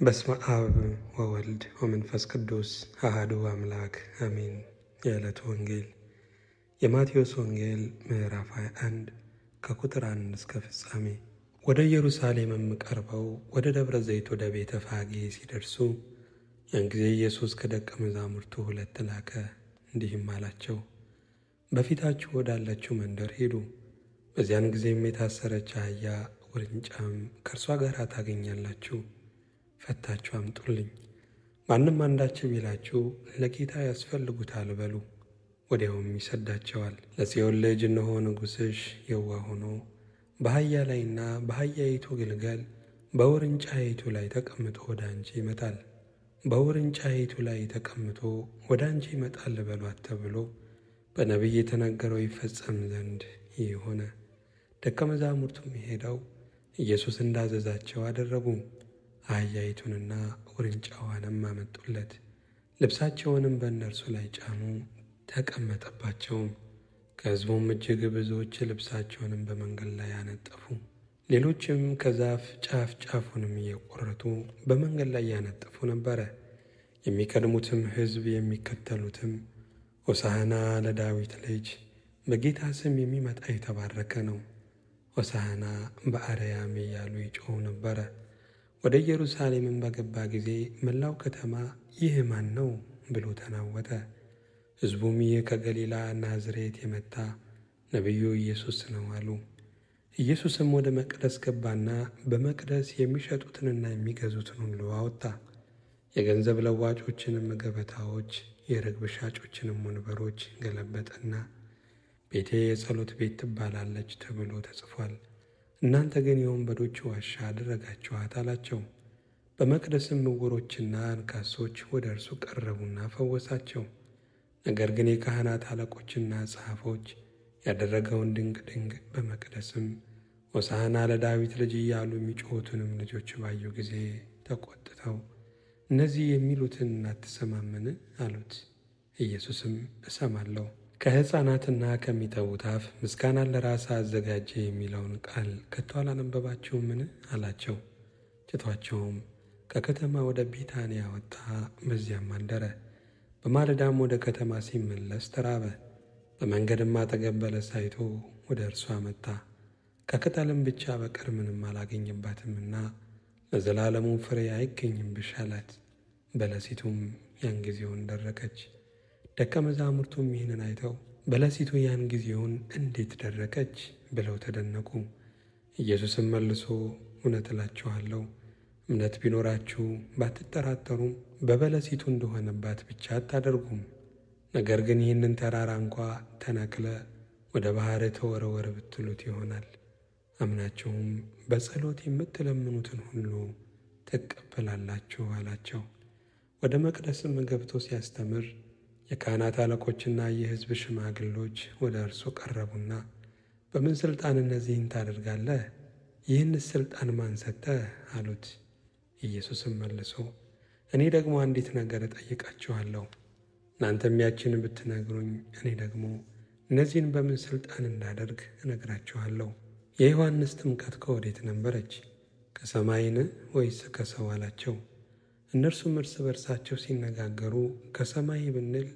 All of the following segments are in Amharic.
በስመ አብ ወወልድ ወመንፈስ ቅዱስ አሐዱ አምላክ አሜን። የዕለቱ ወንጌል የማቴዎስ ወንጌል ምዕራፍ 21 ከቁጥር 1 እስከ ፍጻሜ። ወደ ኢየሩሳሌምም ቀርበው ወደ ደብረ ዘይት ወደ ቤተ ፋጌ ሲደርሱ ያን ጊዜ ኢየሱስ ከደቀ መዛሙርቱ 2 ላከ፣ እንዲህም አላቸው፣ በፊታችሁ ወዳለችው መንደር ሂዱ። በዚያን ጊዜም የታሰረች አህያ ውርንጫም ከእርሷ ጋር ታገኛላችሁ፣ ፈታችሁ አምጡልኝ። ማንም አንዳች ቢላችሁ ለጌታ ያስፈልጉታል በሉ፣ ወዲያውም ይሰዳቸዋል። ለጽዮን ልጅ እነሆ ንጉሥሽ የዋህ ሆኖ በአህያ ላይና በአህያይቱ ግልገል በውርንጫይቱ ላይ ተቀምጦ ወደ አንቺ ይመጣል፣ በውርንጫይቱ ላይ ተቀምጦ ወደ አንቺ ይመጣል በሏት ተብሎ በነቢይ የተነገረው ይፈጸም ዘንድ ይህ ሆነ። ደቀ መዛሙርቱም ሄደው ኢየሱስ እንዳዘዛቸው አደረጉ። አህያይቱንና ውርንጫዋንም አመጡለት፣ ልብሳቸውንም በእነርሱ ላይ ጫኑ፣ ተቀመጠባቸውም። ከሕዝቡም እጅግ ብዙዎች ልብሳቸውንም በመንገድ ላይ ያነጠፉ፣ ሌሎችም ከዛፍ ጫፍ ጫፉንም እየቆረጡ በመንገድ ላይ ያነጥፉ ነበረ። የሚቀድሙትም ሕዝብ የሚከተሉትም ሆሳዕና ለዳዊት ልጅ፣ በጌታ ስም የሚመጣ የተባረከ ነው፣ ሆሳዕና በአርያም እያሉ ይጮኹ ነበረ። ወደ ኢየሩሳሌምም በገባ ጊዜ መላው ከተማ ይህ ማን ነው ብሎ ተናወጠ። ሕዝቡም ይህ ከገሊላ ናዝሬት የመጣ ነቢዩ ኢየሱስ ነው አሉ። ኢየሱስም ወደ መቅደስ ገባና በመቅደስ የሚሸጡትንና የሚገዙትን ሁሉ አወጣ። የገንዘብ ለዋጮችንም ገበታዎች፣ የርግብ ሻጮችንም ወንበሮች ገለበጠና ቤቴ የጸሎት ቤት ትባላለች ተብሎ ተጽፏል፣ እናንተ ግን የወንበዶች ዋሻ አደረጋችኋት አላቸው። በመቅደስም ዕውሮችና አንካሶች ወደ እርሱ ቀረቡና ፈወሳቸው። ነገር ግን የካህናት አለቆችና ጸሐፎች ያደረገውን ድንቅ በመቅደስም ሆሳዕና ለዳዊት ልጅ እያሉ የሚጮኹትንም ልጆች ባዩ ጊዜ ተቈጥተው እነዚህ የሚሉትን አትሰማምን አሉት። ኢየሱስም እሰማለሁ፣ ከሕፃናትና ከሚጠቡት አፍ ምስጋናን ለራስህ አዘጋጀ የሚለውን ቃል ከቶ አላነበባችሁምን አላቸው። ትቷቸውም ከከተማ ወደ ቢታንያ ወጣ፣ በዚያም አደረ። በማለዳም ወደ ከተማ ሲመለስ ተራበ። በመንገድም አጠገብ በለስ አይቶ ወደ እርሷ መጣ። ከቅጠልም ብቻ በቀር ምንም አላገኘባትምና ለዘላለሙ ፍሬ አይገኝብሽ አላት። በለሲቱም ያን ጊዜውን ደረቀች። ደቀ መዛሙርቱም ይህንን አይተው በለሲቱ ያን ጊዜውን እንዴት ደረቀች ብለው ተደነቁ። ኢየሱስም መልሶ እውነት እላችኋለሁ፣ እምነት ቢኖራችሁ ባትጠራጠሩም በበለሲቱ እንደሆነባት ብቻ አታደርጉም። ነገር ግን ይህንን ተራራ እንኳ ተነቅለ ወደ ባሕር ተወረወር ብትሉት ይሆናል። አምናችሁም በጸሎት የምትለምኑትን ሁሉ ትቀበላላችሁ አላቸው። ወደ መቅደስም ገብቶ ሲያስተምር የካህናት አለቆችና የሕዝብ ሽማግሎች ወደ እርሱ ቀረቡና በምን ሥልጣን እነዚህን ታደርጋለህ? ይህንስ ሥልጣን ማን ሰጠህ? አሉት። ኢየሱስም መልሶ እኔ ደግሞ አንዲት ነገር እጠይቃችኋለሁ፣ እናንተም ያችን ብትነግሩኝ እኔ ደግሞ እነዚህን በምን ሥልጣን እንዳደርግ እነግራችኋለሁ። የዮሐንስ ጥምቀት ከወዴት ነበረች? ከሰማይን ወይስ ከሰው አላቸው። እነርሱም እርስ በርሳቸው ሲነጋገሩ ከሰማይ ብንል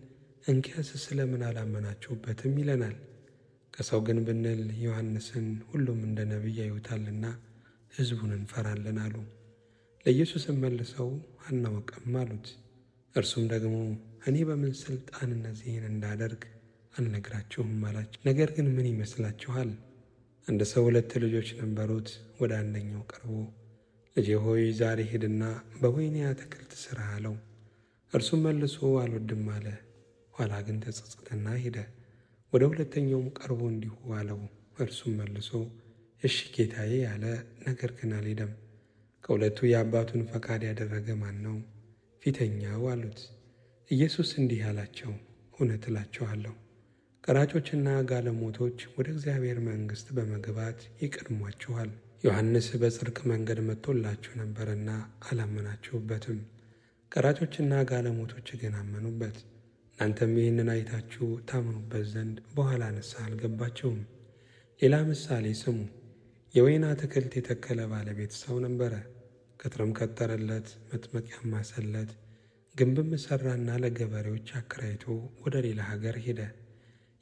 እንኪያስ ስለምን አላመናችሁበትም ይለናል፣ ከሰው ግን ብንል ዮሐንስን ሁሉም እንደ ነቢይ ያዩታልና ሕዝቡን እንፈራለን አሉ። ለኢየሱስም መልሰው አናውቅም አሉት። እርሱም ደግሞ እኔ በምን ሥልጣን እነዚህን እንዳደርግ አልነግራችሁም አላቸው። ነገር ግን ምን ይመስላችኋል? አንድ ሰው 2 ልጆች ነበሩት። ወደ አንደኛው ቀርቦ ልጄ ሆይ ዛሬ ሂድና በወይኔ አትክልት ሥራ አለው። እርሱም መልሶ አልወድም አለ። ኋላ ግን ተጸጸተና ሄደ። ወደ ሁለተኛውም ቀርቦ እንዲሁ አለው። እርሱም መልሶ እሺ ጌታዬ አለ፣ ነገር ግን አልሄደም። ከሁለቱ የአባቱን ፈቃድ ያደረገ ማን ነው? ፊተኛው አሉት። ኢየሱስ እንዲህ አላቸው፣ እውነት እላችኋለሁ ቀራጮችና ጋለሞቶች ወደ እግዚአብሔር መንግሥት በመግባት ይቀድሟችኋል። ዮሐንስ በጽድቅ መንገድ መጥቶላችሁ ነበርና አላመናችሁበትም፣ ቀራጮችና ጋለሞቶች ግን አመኑበት። እናንተም ይህንን አይታችሁ ታምኑበት ዘንድ በኋላ ንስሐ አልገባችሁም። ሌላ ምሳሌ ስሙ። የወይን አትክልት የተከለ ባለቤት ሰው ነበረ። ቅጥርም ቀጠረለት፣ መጥመቂያም ማሰለት፣ ግንብም ሠራና ለገበሬዎች አከራይቶ ወደ ሌላ ሀገር ሄደ።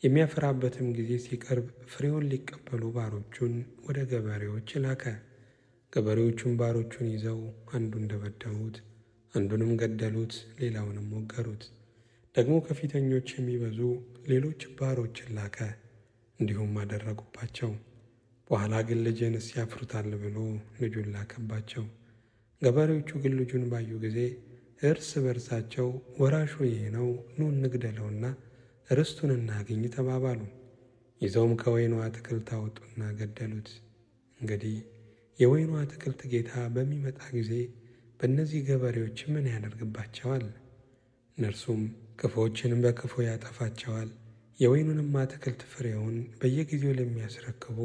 የሚያፈራበትም ጊዜ ሲቀርብ ፍሬውን ሊቀበሉ ባሮቹን ወደ ገበሬዎች ላከ። ገበሬዎቹም ባሮቹን ይዘው አንዱን ደበደቡት፣ አንዱንም ገደሉት፣ ሌላውንም ወገሩት። ደግሞ ከፊተኞች የሚበዙ ሌሎች ባሮችን ላከ፣ እንዲሁም አደረጉባቸው። በኋላ ግን ልጅንስ ያፍሩታል ብሎ ልጁን ላከባቸው። ገበሬዎቹ ግን ልጁን ባዩ ጊዜ እርስ በርሳቸው ወራሹ ይህ ነው፣ ኑ እንግደለውና ርስቱን እናግኝ ተባባሉ። ይዘውም ከወይኑ አትክልት አወጡና ገደሉት። እንግዲህ የወይኑ አትክልት ጌታ በሚመጣ ጊዜ በእነዚህ ገበሬዎች ምን ያደርግባቸዋል? እነርሱም ክፉዎችንም በክፉ ያጠፋቸዋል፣ የወይኑንም አትክልት ፍሬውን በየጊዜው ለሚያስረክቡ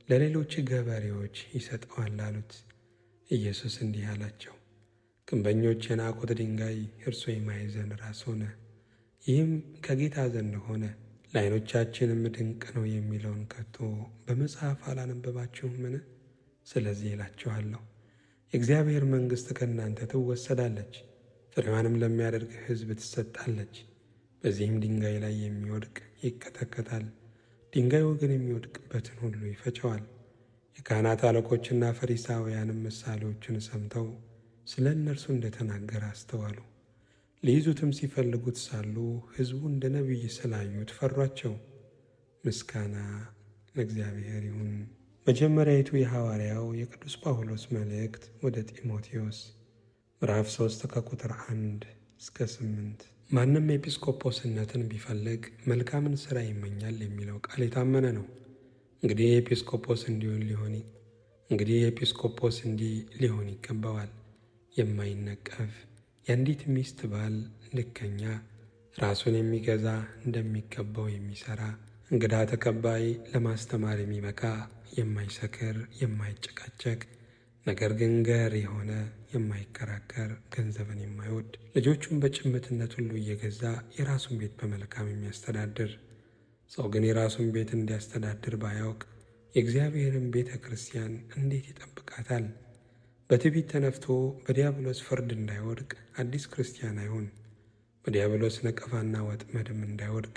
ለሌሎች ገበሬዎች ይሰጠዋል አሉት። ኢየሱስ እንዲህ አላቸው፣ ግንበኞች የናቁት ድንጋይ እርሱ የማዕዘን ራስ ሆነ። ይህም ከጌታ ዘንድ ሆነ፣ ለዓይኖቻችንም ድንቅ ነው የሚለውን ከቶ በመጽሐፍ አላነበባችሁምን? ስለዚህ እላችኋለሁ የእግዚአብሔር መንግሥት ከእናንተ ትወሰዳለች፣ ፍሬዋንም ለሚያደርግ ሕዝብ ትሰጣለች። በዚህም ድንጋይ ላይ የሚወድቅ ይቀጠቀጣል፣ ድንጋዩ ግን የሚወድቅበትን ሁሉ ይፈጨዋል። የካህናት አለቆችና ፈሪሳውያንም ምሳሌዎቹን ሰምተው ስለ እነርሱ እንደተናገረ አስተዋሉ። ሊይዙትም ሲፈልጉት ሳሉ ሕዝቡ እንደ ነቢይ ስላዩት ፈሯቸው። ምስጋና ለእግዚአብሔር ይሁን። መጀመሪያይቱ የሐዋርያው የቅዱስ ጳውሎስ መልእክት ወደ ጢሞቴዎስ ምዕራፍ 3 ከቁጥር 1 እስከ 8። ማንም ኤጲስቆጶስነትን ቢፈልግ መልካምን ሥራ ይመኛል የሚለው ቃል የታመነ ነው። እንግዲህ ኤጲስቆጶስ እንዲህ ሊሆን ይገባዋል፣ የማይነቀፍ የአንዲት ሚስት ባል፣ ልከኛ፣ ራሱን የሚገዛ፣ እንደሚገባው የሚሠራ፣ እንግዳ ተቀባይ፣ ለማስተማር የሚበቃ፣ የማይሰክር፣ የማይጨቃጨቅ፣ ነገር ግን ገር የሆነ፣ የማይከራከር፣ ገንዘብን የማይወድ፣ ልጆቹን በጭምትነት ሁሉ እየገዛ የራሱን ቤት በመልካም የሚያስተዳድር። ሰው ግን የራሱን ቤት እንዲያስተዳድር ባያውቅ የእግዚአብሔርን ቤተ ክርስቲያን እንዴት ይጠብቃታል? በትዕቢት ተነፍቶ በዲያብሎስ ፍርድ እንዳይወድቅ አዲስ ክርስቲያን አይሁን። በዲያብሎስ ነቀፋና ወጥመድም እንዳይወድቅ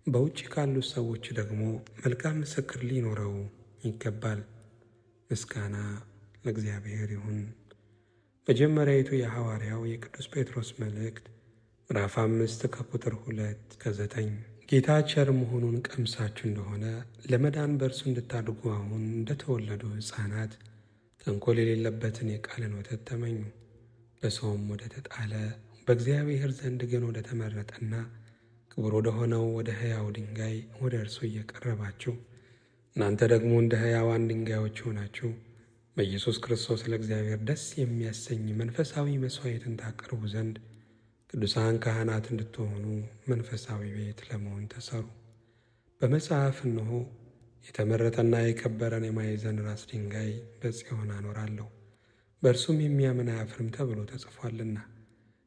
በውጭ ካሉት ሰዎች ደግሞ መልካም ምስክር ሊኖረው ይገባል። ምስጋና ለእግዚአብሔር ይሁን። መጀመሪያይቱ የሐዋርያው የቅዱስ ጴጥሮስ መልእክት ምዕራፍ 5 ከቁጥር 2 ከ9። ጌታ ቸር መሆኑን ቀምሳችሁ እንደሆነ ለመዳን በእርሱ እንድታድጉ አሁን እንደተወለዱ ሕፃናት ተንኮል የሌለበትን የቃልን ወተት ተመኙ። በሰውም ወደ ተጣለ በእግዚአብሔር ዘንድ ግን ወደ ተመረጠና ክቡር ወደ ሆነው ወደ ሕያው ድንጋይ ወደ እርሱ እየቀረባችሁ እናንተ ደግሞ እንደ ሕያዋን ድንጋዮች ሆናችሁ በኢየሱስ ክርስቶስ ለእግዚአብሔር ደስ የሚያሰኝ መንፈሳዊ መሥዋዕትን ታቀርቡ ዘንድ ቅዱሳን ካህናት እንድትሆኑ መንፈሳዊ ቤት ለመሆን ተሰሩ። በመጽሐፍ እነሆ የተመረጠና የከበረን የማዕዘን ራስ ድንጋይ በጽዮን አኖራለሁ፣ በእርሱም የሚያምን አያፍርም ተብሎ ተጽፏልና።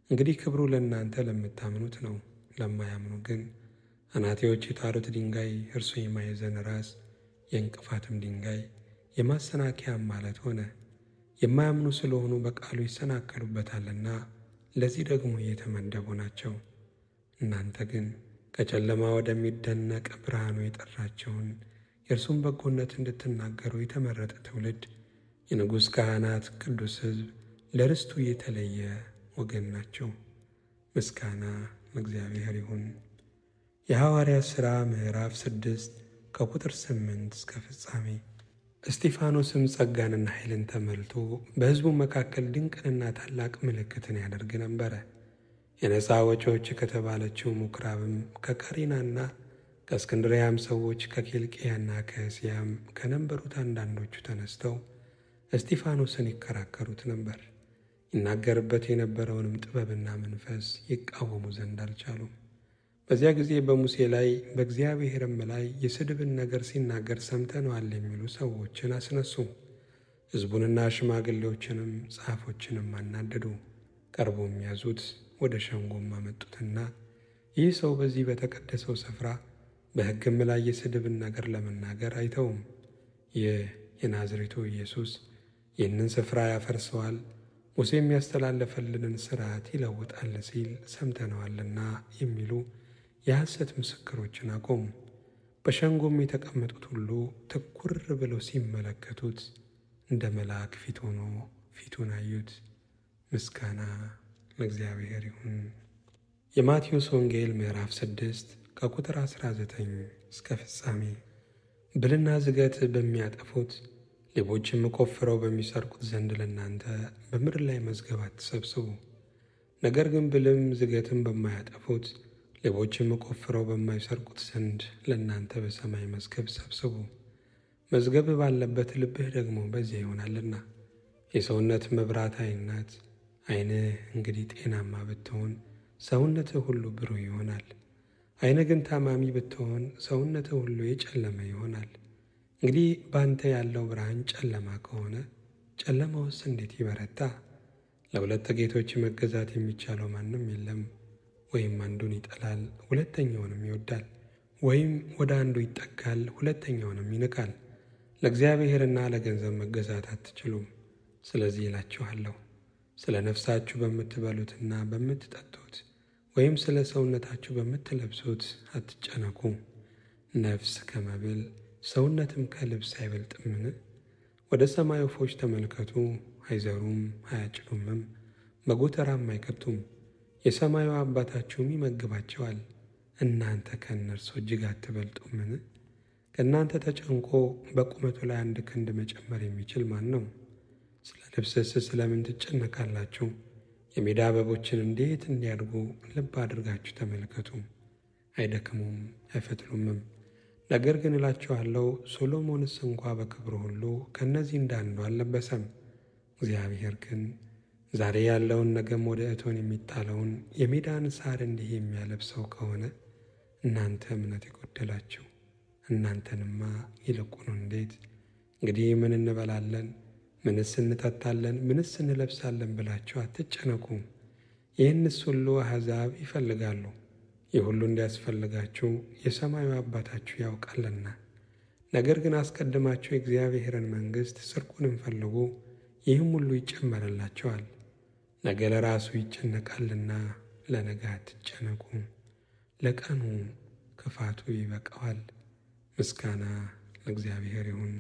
እንግዲህ ክብሩ ለእናንተ ለምታምኑት ነው። ለማያምኑ ግን አናጢዎች የጣሉት ድንጋይ እርሱ የማዕዘን ራስ፣ የእንቅፋትም ድንጋይ፣ የማሰናከያም ዓለት ሆነ። የማያምኑ ስለሆኑ በቃሉ ይሰናከሉበታልና ለዚህ ደግሞ የተመደቡ ናቸው። እናንተ ግን ከጨለማ ወደሚደነቅ ብርሃኑ የጠራቸውን የእርሱም በጎነት እንድትናገሩ የተመረጠ ትውልድ፣ የንጉሥ ካህናት፣ ቅዱስ ሕዝብ፣ ለርስቱ የተለየ ወገን ናቸው። ምስጋና ለእግዚአብሔር ይሁን። የሐዋርያት ሥራ ምዕራፍ 6 ከቁጥር 8 እስከ ፍጻሜ። እስጢፋኖስም ጸጋንና ኃይልን ተመልቶ በሕዝቡ መካከል ድንቅንና ታላቅ ምልክትን ያደርግ ነበረ። የነፃ ወጪዎች ከተባለችው ምኵራብም ከቀሬናና ከእስክንድርያም ሰዎች ከኪልቅያና ከእስያም ከነበሩት አንዳንዶቹ ተነስተው እስጢፋኖስን ይከራከሩት ነበር። ይናገርበት የነበረውንም ጥበብና መንፈስ ይቃወሙ ዘንድ አልቻሉም። በዚያ ጊዜ በሙሴ ላይ በእግዚአብሔርም ላይ የስድብን ነገር ሲናገር ሰምተነዋል የሚሉ ሰዎችን አስነሱ። ሕዝቡንና ሽማግሌዎችንም ጻፎችንም አናደዱ። ቀርቦም ያዙት፣ ወደ ሸንጎም አመጡትና ይህ ሰው በዚህ በተቀደሰው ስፍራ በሕግም ላይ የስድብን ነገር ለመናገር አይተውም። ይህ የናዝሬቱ ኢየሱስ ይህንን ስፍራ ያፈርሰዋል፣ ሙሴ የሚያስተላለፈልንን ሥርዓት ይለውጣል ሲል ሰምተነዋልና የሚሉ የሐሰት ምስክሮችን አቆሙ። በሸንጎም የተቀመጡት ሁሉ ትኩር ብለው ሲመለከቱት እንደ መልአክ ፊት ሆኖ ፊቱን አዩት። ምስጋና ለእግዚአብሔር ይሁን። የማቴዎስ ወንጌል ምዕራፍ 6 ከቁጥር 19 እስከ ፍጻሜ። ብልና ዝገት በሚያጠፉት ሌቦችም ቆፍረው በሚሰርቁት ዘንድ ለእናንተ በምድር ላይ መዝገብ አትሰብስቡ። ነገር ግን ብልም ዝገትም በማያጠፉት ሌቦችም ቆፍረው በማይሰርቁት ዘንድ ለእናንተ በሰማይ መዝገብ ሰብስቡ። መዝገብ ባለበት ልብህ ደግሞ በዚያ ይሆናልና። የሰውነት መብራት ዓይን ናት። ዓይንህ እንግዲህ ጤናማ ብትሆን ሰውነትህ ሁሉ ብሩህ ይሆናል። ዓይንህ ግን ታማሚ ብትሆን ሰውነትህ ሁሉ የጨለመ ይሆናል። እንግዲህ በአንተ ያለው ብርሃን ጨለማ ከሆነ ጨለማውስ እንዴት ይበረታ? ለሁለት ጌቶች መገዛት የሚቻለው ማንም የለም። ወይም አንዱን ይጠላል ሁለተኛውንም ይወዳል፣ ወይም ወደ አንዱ ይጠጋል ሁለተኛውንም ይንቃል። ለእግዚአብሔርና ለገንዘብ መገዛት አትችሉም። ስለዚህ እላችኋለሁ፣ ስለ ነፍሳችሁ በምትበሉትና በምትጠጡት ወይም ስለ ሰውነታችሁ በምትለብሱት አትጨነቁ። ነፍስ ከመብል ሰውነትም ከልብስ አይበልጥምን? ወደ ሰማይ ወፎች ተመልከቱ፣ አይዘሩም አያጭዱምም፣ በጎተራም አይከቱም፣ የሰማዩ አባታችሁም ይመግባቸዋል። እናንተ ከእነርሱ እጅግ አትበልጡምን? ከእናንተ ተጨንቆ በቁመቱ ላይ 1 ክንድ መጨመር የሚችል ማን ነው? ስለ ልብስስ ስለምን ትጨነቃላችሁ? የሜዳ አበቦችን እንዴት እንዲያድጉ ልብ አድርጋችሁ ተመልከቱ። አይደክሙም አይፈትሉምም። ነገር ግን እላችኋለሁ ሶሎሞንስ እንኳ በክብሩ ሁሉ ከእነዚህ እንዳንዱ አልለበሰም። እግዚአብሔር ግን ዛሬ ያለውን ነገም ወደ እቶን የሚጣለውን የሜዳን ሣር እንዲህ የሚያለብሰው ከሆነ እናንተ እምነት የጎደላችሁ እናንተንማ ይልቁኑ እንዴት! እንግዲህ ምን እንበላለን፣ ምንስ እንጠጣለን፣ ምንስ እንለብሳለን ብላችሁ አትጨነቁ። ይህንስ ሁሉ አሕዛብ ይፈልጋሉ። ይህ ሁሉ እንዲያስፈልጋችሁ የሰማዩ አባታችሁ ያውቃልና። ነገር ግን አስቀድማችሁ የእግዚአብሔርን መንግሥት ጽድቁንም ፈልጉ፣ ይህም ሁሉ ይጨመርላችኋል። ነገ ለራሱ ይጨነቃልና ለነገ አትጨነቁ። ለቀኑ ክፋቱ ይበቃዋል። ምስጋና ለእግዚአብሔር ይሁን።